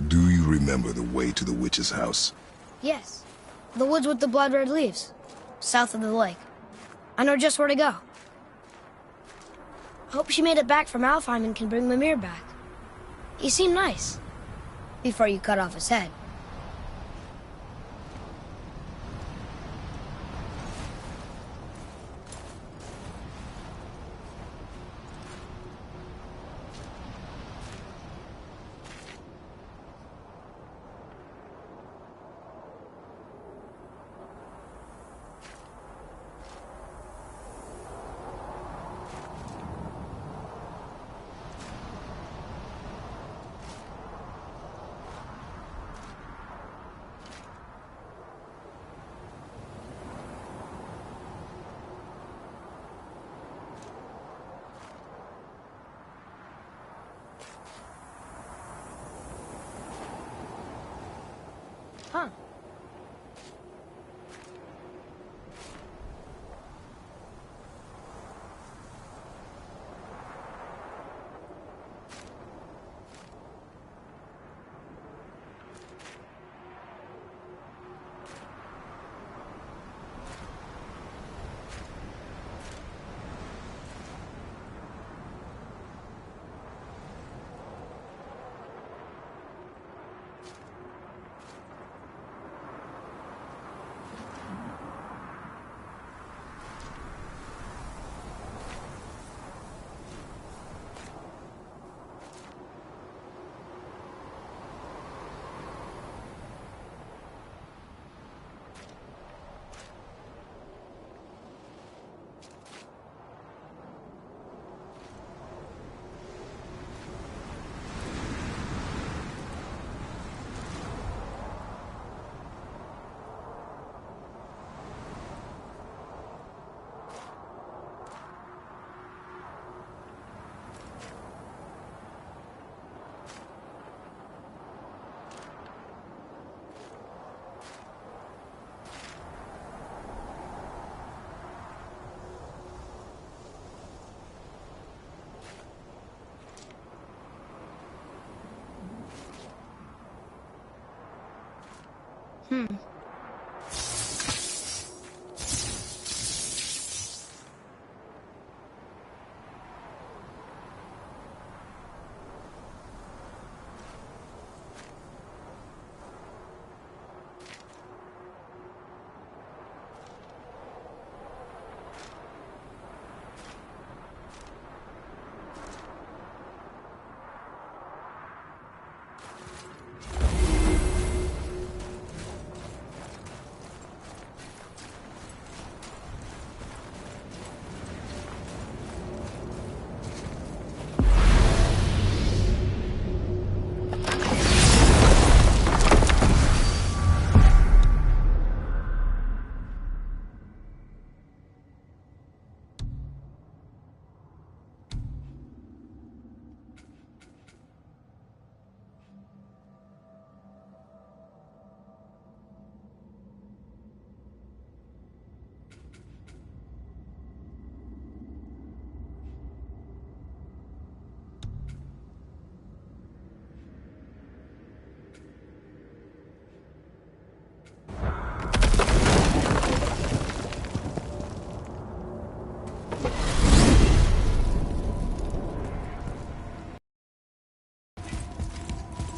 Do you remember the way to the witch's house? Yes. The woods with the blood-red leaves. South of the lake. I know just where to go. Hope she made it back from Alfheim and can bring Mimir back. He seemed nice. Before you cut off his head. Huh.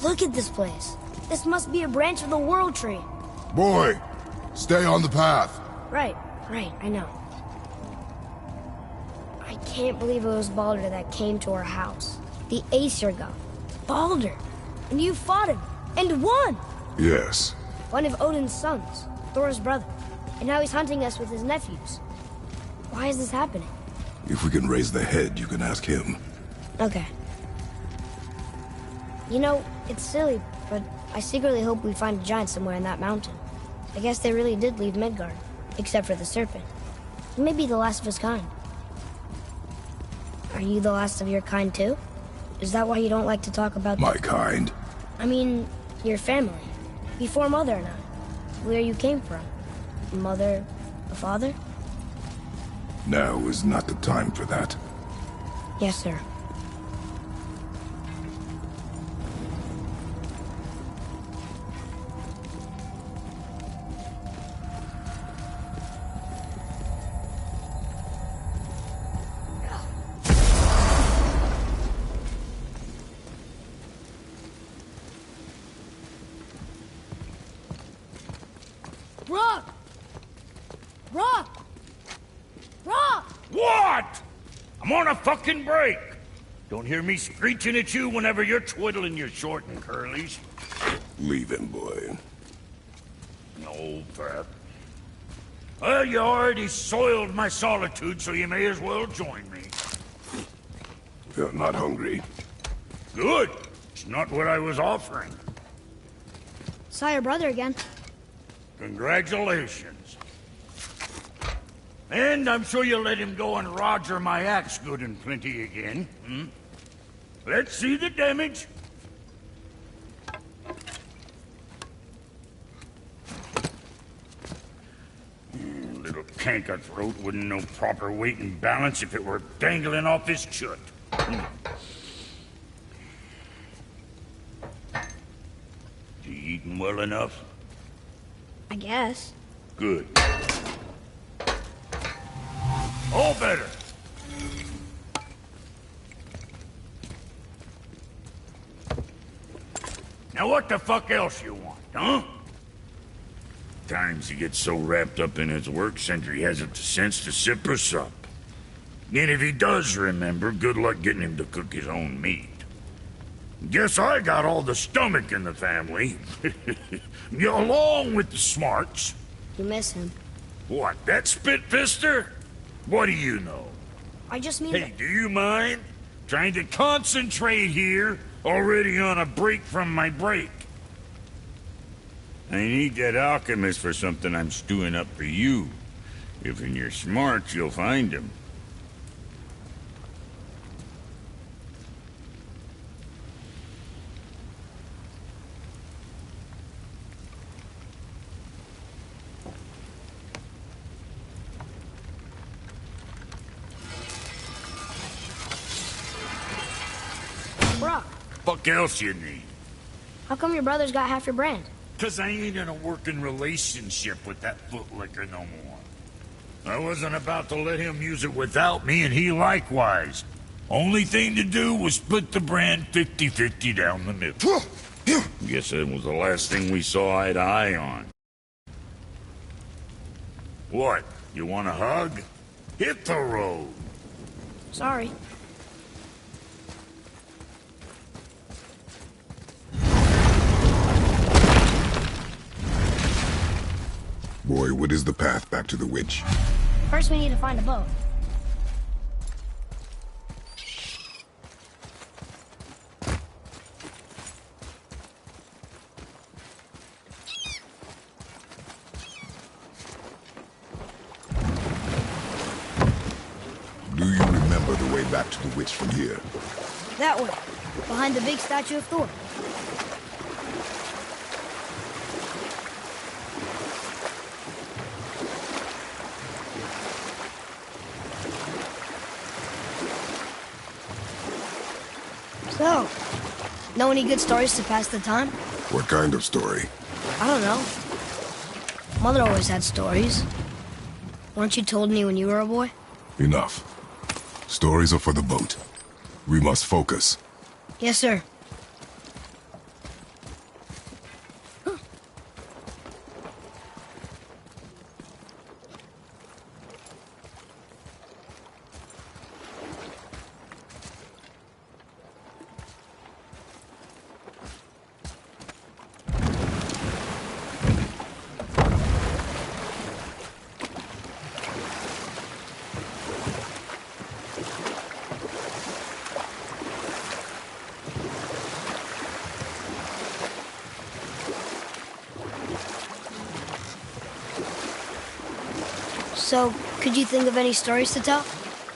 Look at this place. This must be a branch of the World Tree. Boy, stay on the path. Right, I know. I can't believe it was Baldur that came to our house. The Aesir god. Baldur! And you fought him, and won! Yes. One of Odin's sons, Thor's brother. And now he's hunting us with his nephews. Why is this happening? If we can raise the head, you can ask him. Okay. You know, it's silly, but I secretly hope we find a giant somewhere in that mountain. I guess they really did leave Midgard, except for the serpent. He may be the last of his kind. Are you the last of your kind too? Is that why you don't like to talk about... My kind? I mean, your family. Before Mother and I. Where you came from. Mother, a father? Now is not the time for that. Yes, sir. on a fucking break. Don't hear me screeching at you whenever you're twiddling your short and curlies. Leave him, boy. No, Pep. Well, you already soiled my solitude, so you may as well join me. You're not hungry. Good. It's not what I was offering. Saw your brother again. Congratulations. And I'm sure you'll let him go and roger my axe good and plenty again. Hmm? Let's see the damage. Little canker throat wouldn't know proper weight and balance if it were dangling off his chut. You eating well enough? I guess. Good. All better. Now what the fuck else you want, huh? Times he gets so wrapped up in his work, Sentry hasn't the sense to sip or sup. And if he does remember, good luck getting him to cook his own meat. Guess I got all the stomach in the family. Along with the smarts. You miss him. What, that spit-fister? What do you know? I just mean Hey, do you mind? Trying to concentrate here, already on a break from my break. I need that alchemist for something I'm stewing up for you. If in your smarts, you'll find him. Brock, Fuck else you need? how come your brother's got half your brand? 'Cause I ain't in a working relationship with that footlicker no more. I wasn't about to let him use it without me, and he likewise. Only thing to do was split the brand 50-50 down the middle. Guess that was the last thing we saw eye to eye on. What? You want a hug? Hit the road. Sorry. Boy, what is the path back to the witch? First we need to find a boat. Do you remember the way back to the witch from here? That way. Behind the big statue of Thor. So, know any good stories to pass the time? What kind of story? I don't know. Mother always had stories. Weren't you told any when you were a boy? Enough. Stories are for the boat. We must focus. Yes, sir. So, could you think of any stories to tell?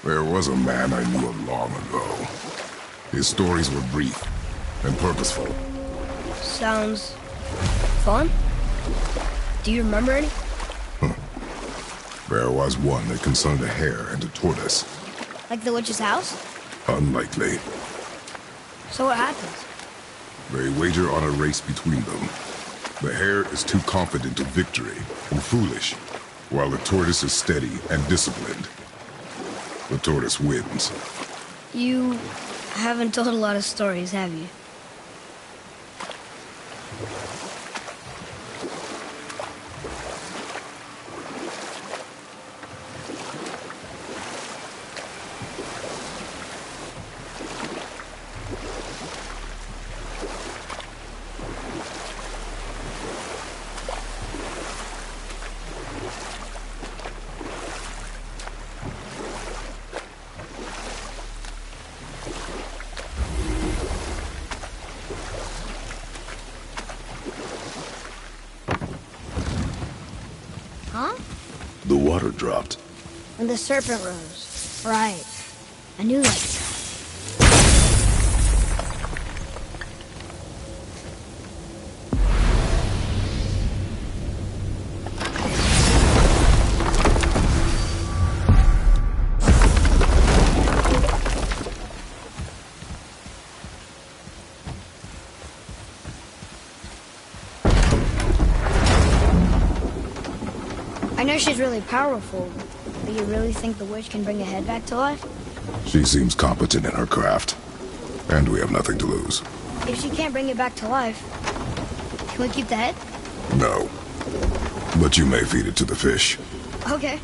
There was a man I knew of long ago. His stories were brief and purposeful. Sounds fun. Do you remember any? There was one that concerned a hare and a tortoise. Like the witch's house? Unlikely. So what happens? They wager on a race between them. The hare is too confident of victory and foolish, while the tortoise is steady and disciplined. The tortoise wins. You haven't told a lot of stories, have you? water dropped? When the serpent rose. Right. I knew that. I know she's really powerful, but you really think the witch can bring a head back to life? She seems competent in her craft, and we have nothing to lose. If she can't bring it back to life, can we keep the head? No. But you may feed it to the fish. Okay.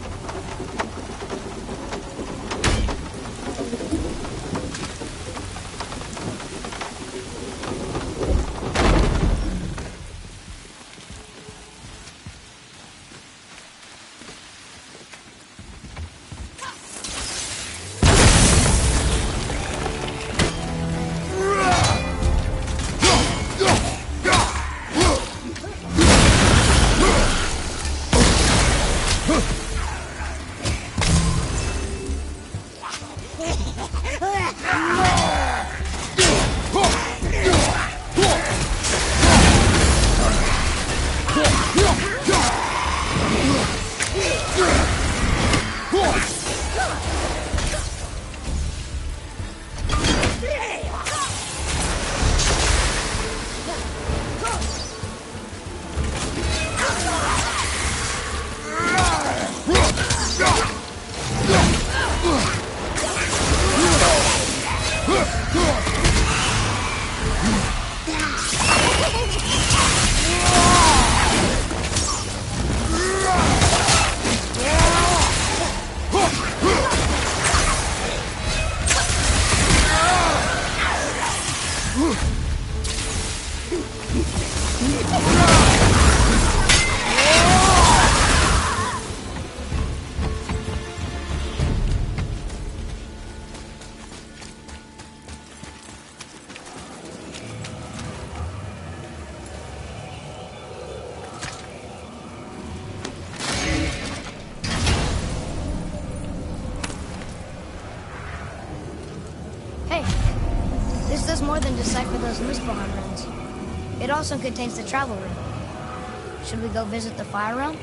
This does more than decipher those Muspelheim runes. It also contains the travel rune. Should we go visit the Fire Realm?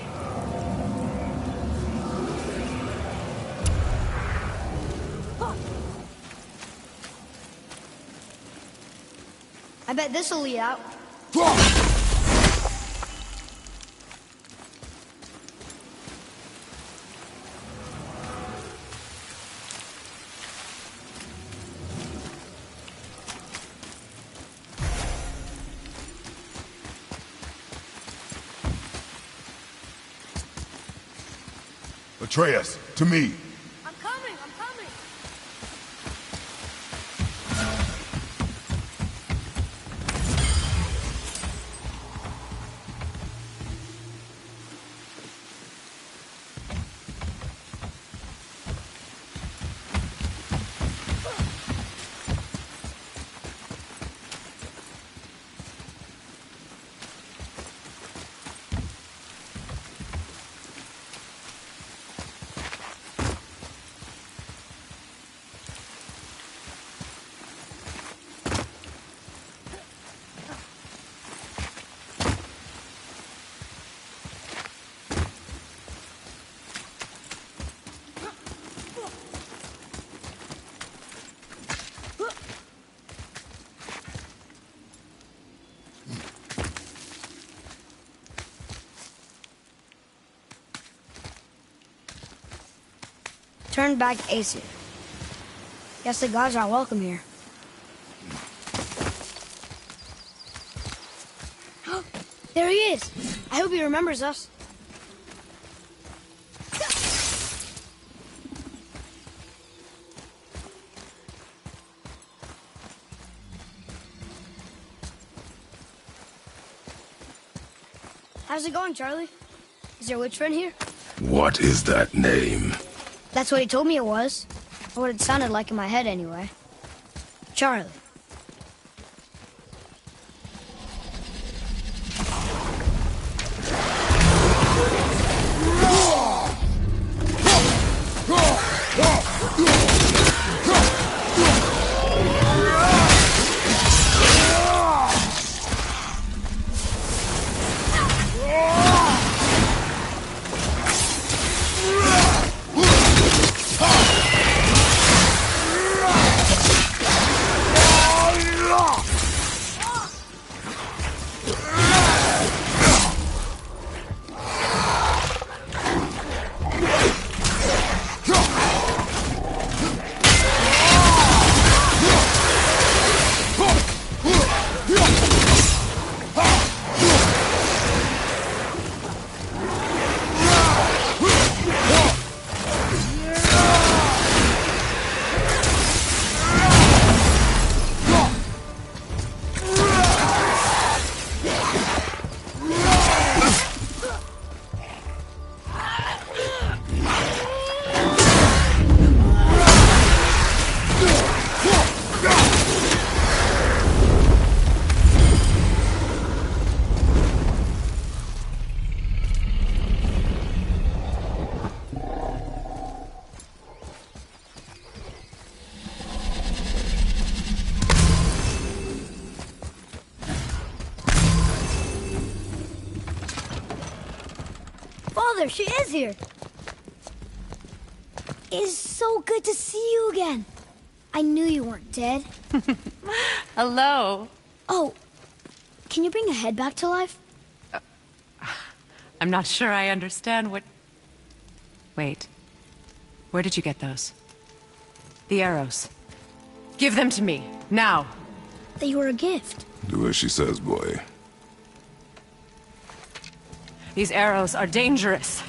I bet this'll lead out. Atreus, to me. I'm coming, I'm coming. Turn back Aesir. Guess the gods are welcome here. There he is! I hope he remembers us. How's it going, Charlie? Is your witch friend here? What is that name? That's what he told me it was. Or what it sounded like in my head, anyway. Charlie. Mother, she is here! It's so good to see you again. I knew you weren't dead. Hello. Oh, can you bring a head back to life? I'm not sure I understand what... Wait. Where did you get those? The arrows. Give them to me, now. They were a gift. Do as she says, boy. These arrows are dangerous.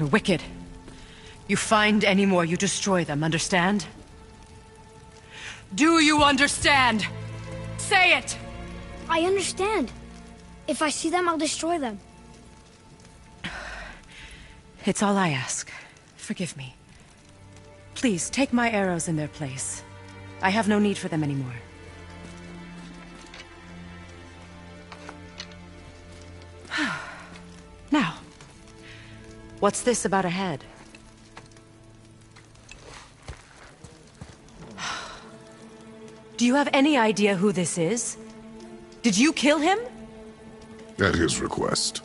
And wicked. You find any more, you destroy them, understand? Do you understand? Say it! I understand. If I see them, I'll destroy them. It's all I ask. Forgive me. Please, take my arrows in their place. I have no need for them anymore. Now, what's this about a head? Do you have any idea who this is? Did you kill him? At his request.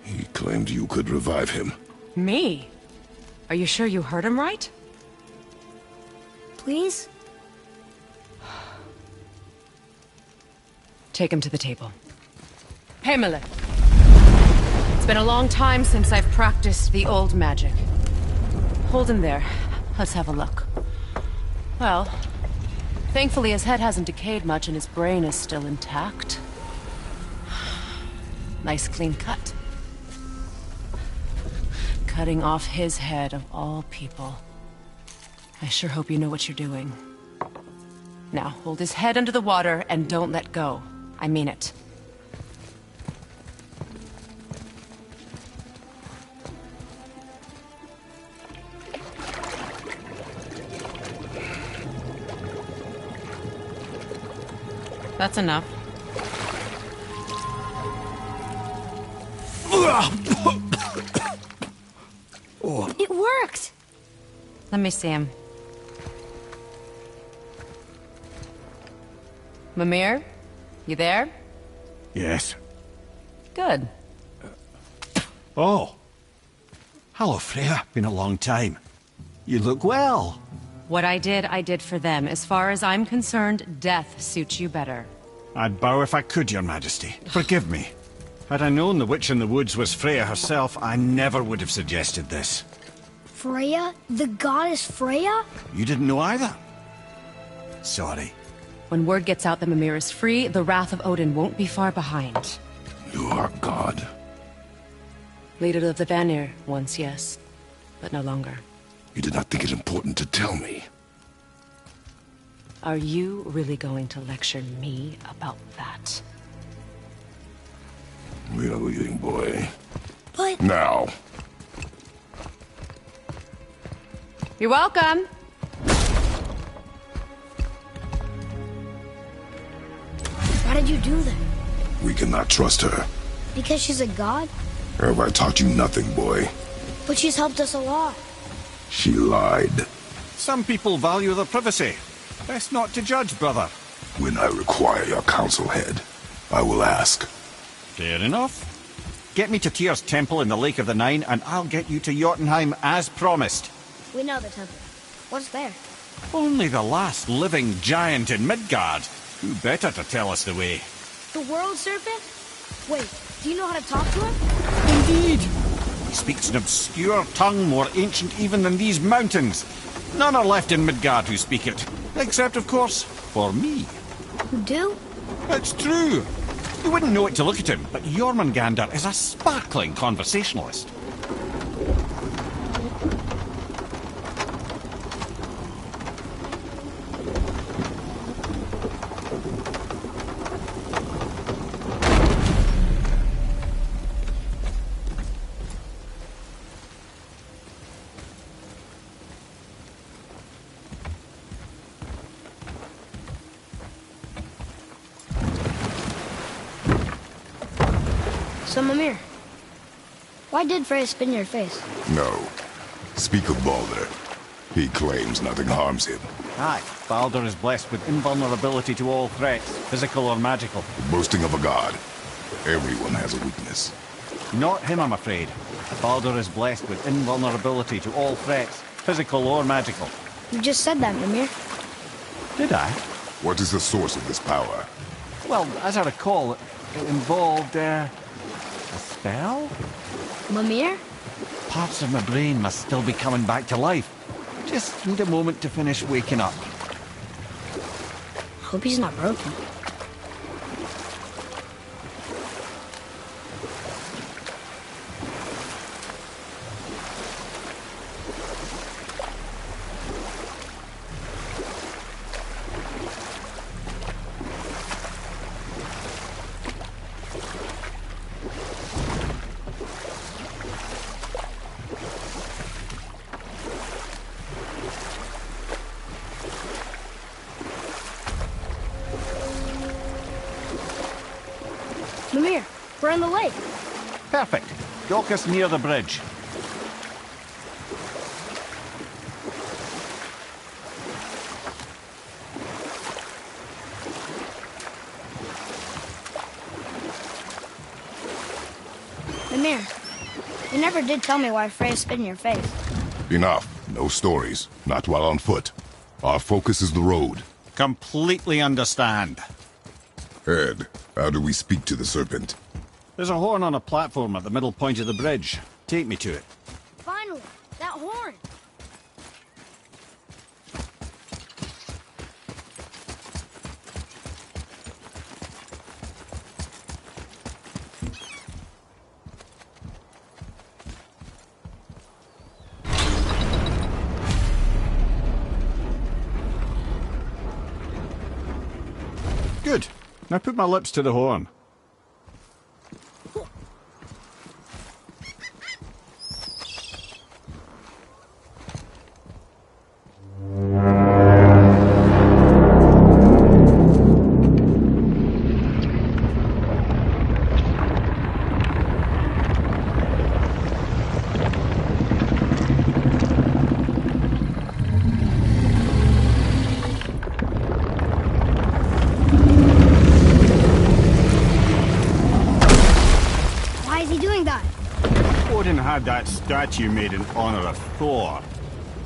He claimed you could revive him. Me? Are you sure you heard him right? Please? Take him to the table. Himmler! It's been a long time since I've practiced the old magic. Hold him there. Let's have a look. Well, thankfully his head hasn't decayed much and his brain is still intact. Nice clean cut. Cutting off his head of all people. I sure hope you know what you're doing. Now, hold his head under the water and don't let go. I mean it. That's enough. It worked! Let me see him. Mimir? You there? Yes. Good. Oh. Hello, Freya. Been a long time. You look well. What I did for them. As far as I'm concerned, death suits you better. I'd bow if I could, Your Majesty. Forgive me. Had I known the witch in the woods was Freya herself, I never would have suggested this. Freya? The goddess Freya? You didn't know either? Sorry. When word gets out that Mimir is free, the wrath of Odin won't be far behind. You are God. Leader of the Vanir, once, yes. But no longer. You did not think it important to tell me. Are you really going to lecture me about that? We are leaving, boy. But... Now. You're welcome! Why did you do that? We cannot trust her. Because she's a god? Have I taught you nothing, boy? But she's helped us a lot. She lied. Some people value their privacy. Best not to judge, brother. When I require your council head, I will ask. Fair enough. Get me to Tyr's temple in the Lake of the Nine, and I'll get you to Jotunheim as promised. We know the temple. What's there? Only the last living giant in Midgard. Who better to tell us the way? The world serpent? Wait, do you know how to talk to him? Indeed. He speaks an obscure tongue more ancient even than these mountains. None are left in Midgard who speak it. Except, of course, for me. You do? It's true. You wouldn't know it to look at him, but Jormungandr is a sparkling conversationalist. So, Mimir, why did Freya spin your face? No. Speak of Baldur. He claims nothing harms him. Aye, Baldur is blessed with invulnerability to all threats, physical or magical. Boasting of a god. Everyone has a weakness. Not him, I'm afraid. Baldur is blessed with invulnerability to all threats, physical or magical. You just said that, Mimir. Did I? What is the source of this power? Well, as I recall, it involved, a spell? Mimir? Parts of my brain must still be coming back to life. Just need a moment to finish waking up. Hope he's not broken. Mimir, we're on the lake. Perfect. Dock us near the bridge. Mimir, you never did tell me why Freya spit in your face. Enough. No stories. Not while on foot. Our focus is the road. Completely understand. Ed, how do we speak to the serpent? There's a horn on a platform at the middle point of the bridge. Take me to it. Finally, that horn. Good. Now put my lips to the horn. Why is he doing that? Odin had that statue made in honor of Thor.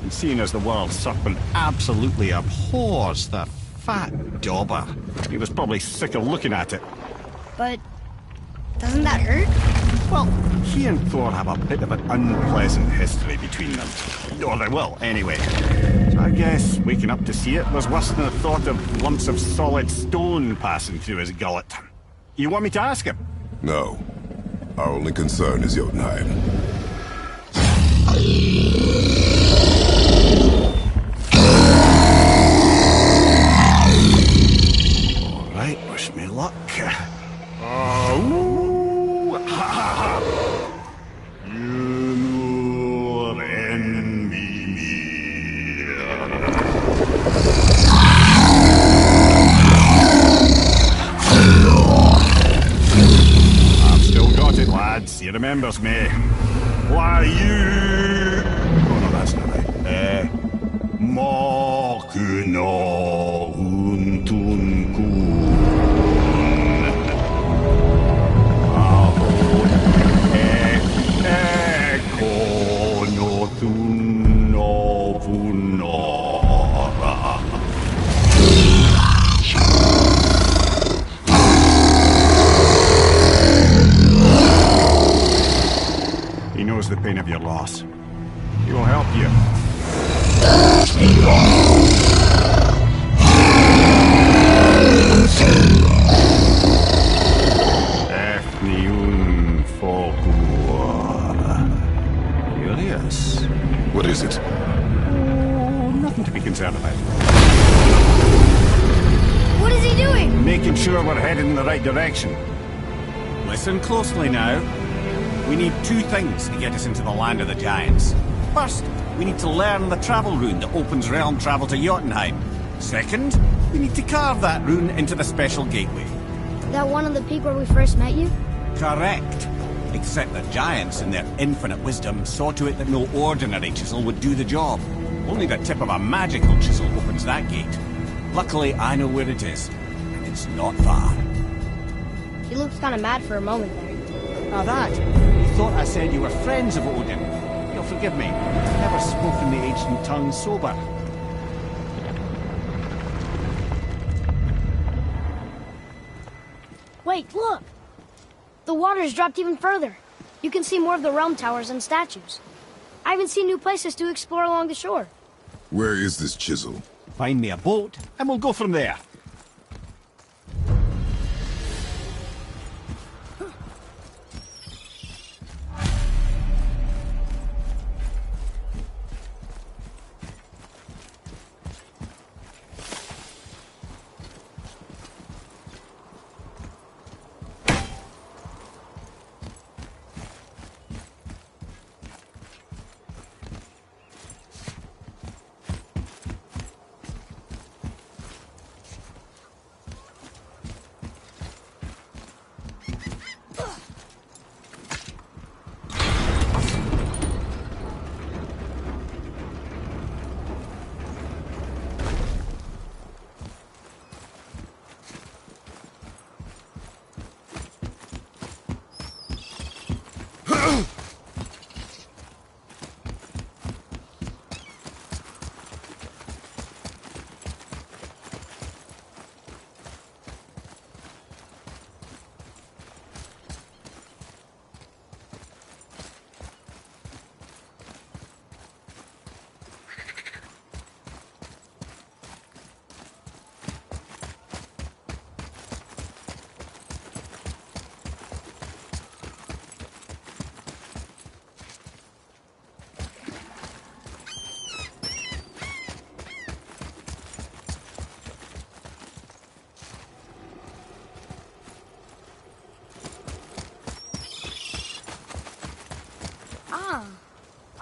And seeing as the world serpent absolutely abhors the fat dauber, he was probably sick of looking at it. But doesn't that hurt? Well, he and Thor have a bit of an unpleasant history between them. Or they will, anyway. So I guess waking up to see it was worse than the thought of lumps of solid stone passing through his gullet. You want me to ask him? No. Our only concern is Jotunheim. All right, wish me luck. Oh, ha ha ha! You envy me. I've still got it, lads. He remembers me. Why you? Oh no, that's not right. Makuna untunkun. He knows the pain of your loss. He will help you. Efniun Folkur. Curious. What is it? Oh, nothing to be concerned about. What is he doing? Making sure we're headed in the right direction. Listen closely now. We need two things to get us into the land of the giants. First, we need to learn the travel rune that opens realm travel to Jotunheim. Second, we need to carve that rune into the special gateway. That one on the peak where we first met you? Correct. Except the giants, in their infinite wisdom, saw to it that no ordinary chisel would do the job. Only the tip of a magical chisel opens that gate. Luckily, I know where it is, and it's not far. He looked kind of mad for a moment there. Now that, he thought I said you were friends of Odin. You'll forgive me. I've never spoken the ancient tongue sober. Wait, look! The water's dropped even further. You can see more of the realm towers and statues. I even see new places to explore along the shore. Where is this chisel? Find me a boat, and we'll go from there.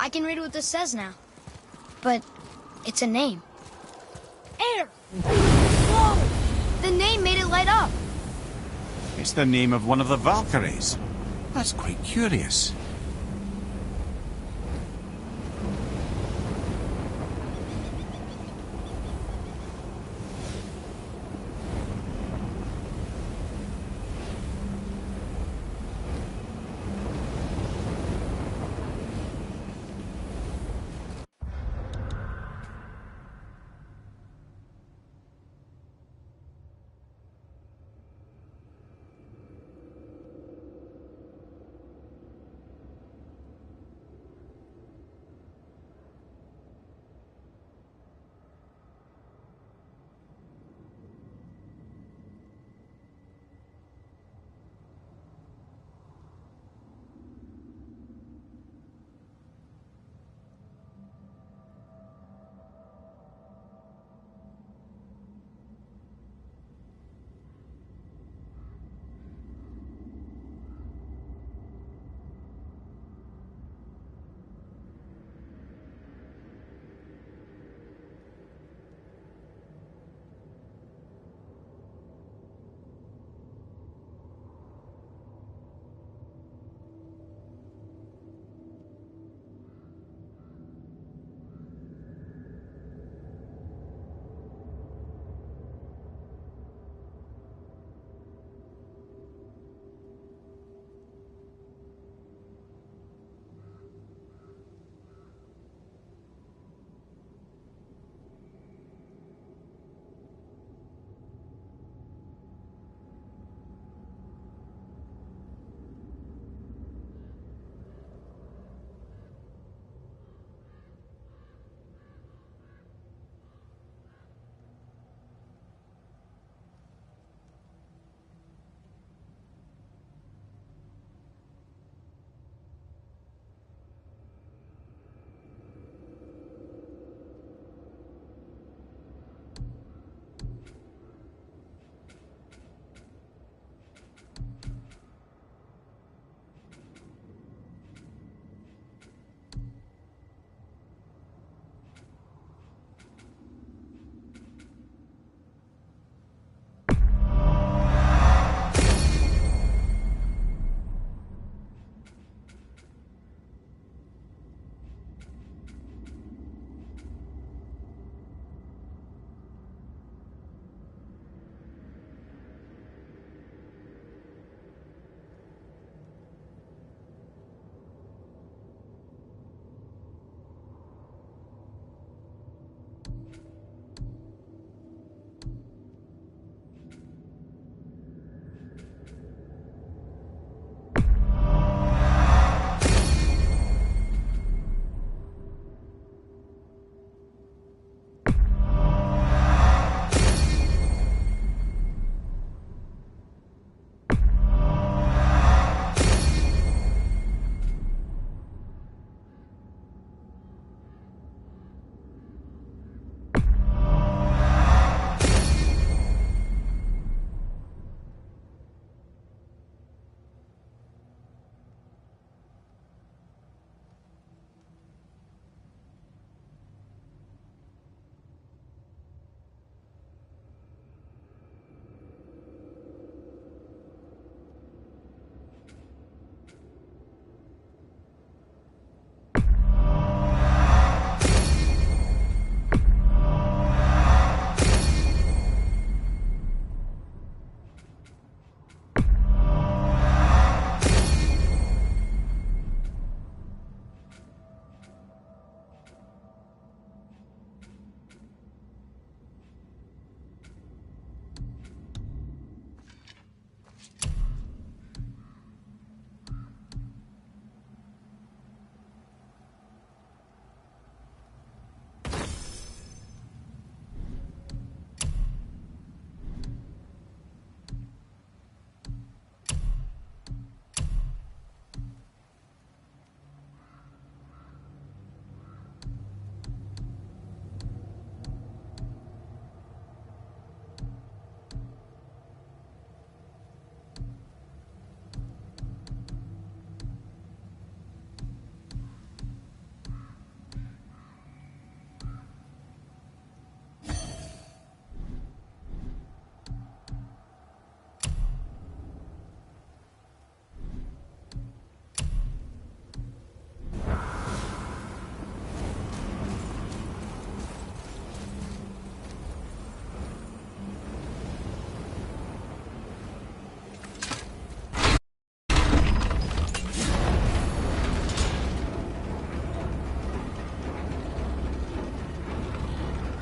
I can read what this says now. But it's a name. Air! Whoa! The name made it light up. It's the name of one of the Valkyries. That's quite curious.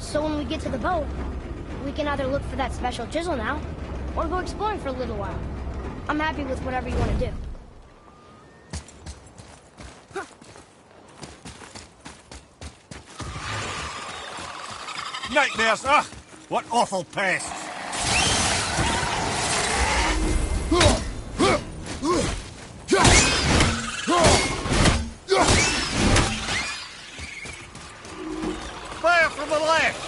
So when we get to the boat, we can either look for that special chisel now, or go exploring for a little while. I'm happy with whatever you want to do. Nightmares, ugh! What awful pests! Fire from the left!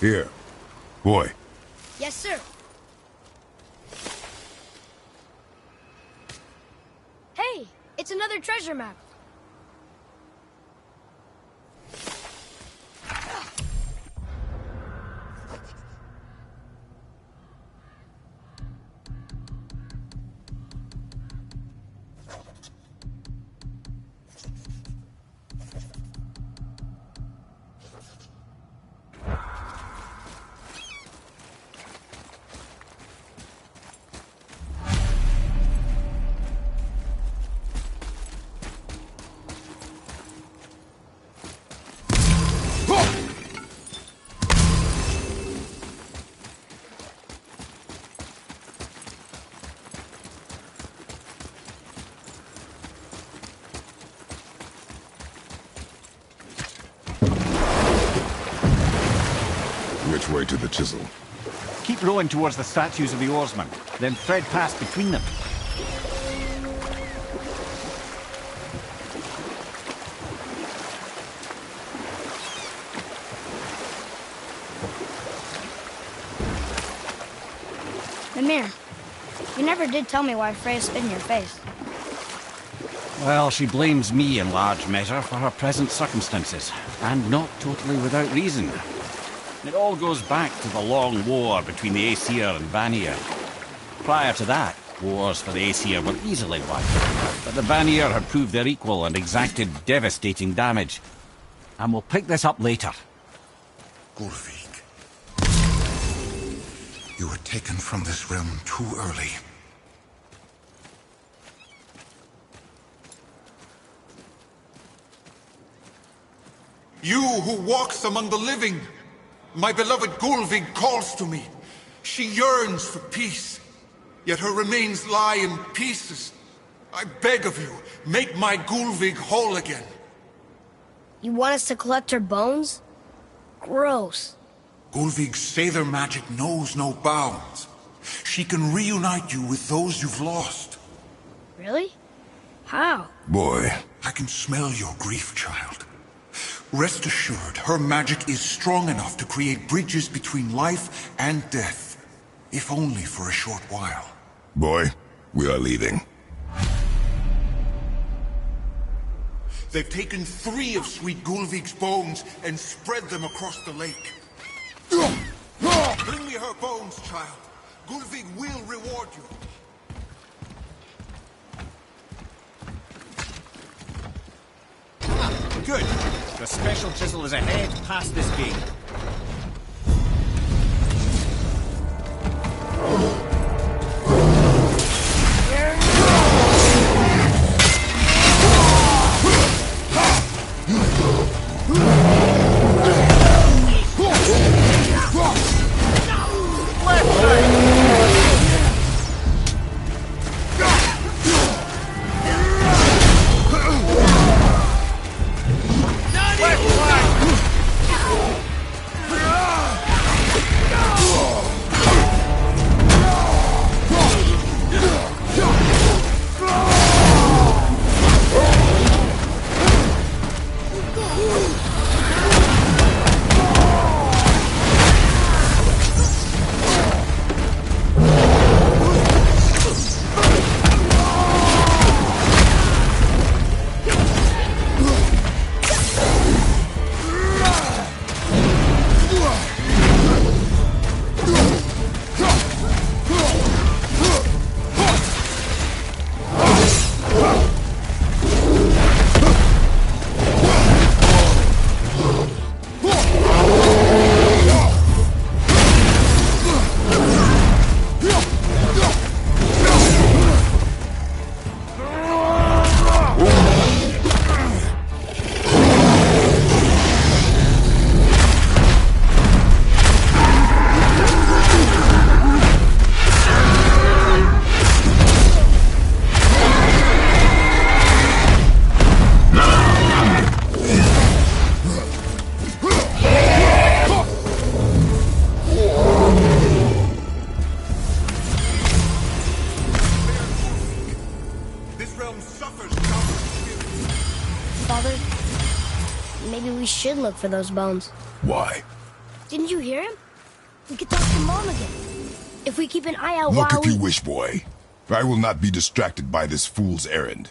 Here. Boy. Yes, sir. Hey, it's another treasure map. Which way to the chisel? Keep rowing towards the statues of the oarsmen, then thread past between them. Mimir, you never did tell me why Freya spit in your face. Well, she blames me in large measure for her present circumstances, and not totally without reason. It all goes back to the long war between the Aesir and Vanir. Prior to that, wars for the Aesir were easily won, but the Vanir had proved their equal and exacted devastating damage. And we'll pick this up later. Gullveig, you were taken from this realm too early. You who walks among the living, my beloved Gullveig calls to me. She yearns for peace, yet her remains lie in pieces. I beg of you, make my Gullveig whole again. You want us to collect her bones? Gross. Gullveig's Seidr magic knows no bounds. She can reunite you with those you've lost. Really? How? Boy. I can smell your grief, child. Rest assured, her magic is strong enough to create bridges between life and death, if only for a short while. Boy, we are leaving. They've taken 3 of sweet Gullveig's bones and spread them across the lake. Bring me her bones, child. Gullveig will reward you. Good. The special chisel is ahead past this gate. maybe we should look for those bones. Why? Didn't you hear him? We could talk to Mom again. If we keep an eye out Look while if you wish, boy. I will not be distracted by this fool's errand.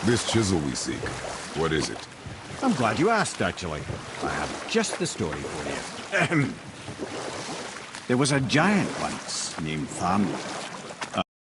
This chisel we seek, what is it? I'm glad you asked, actually. I have just the story for you. There was a giant once named Thamur.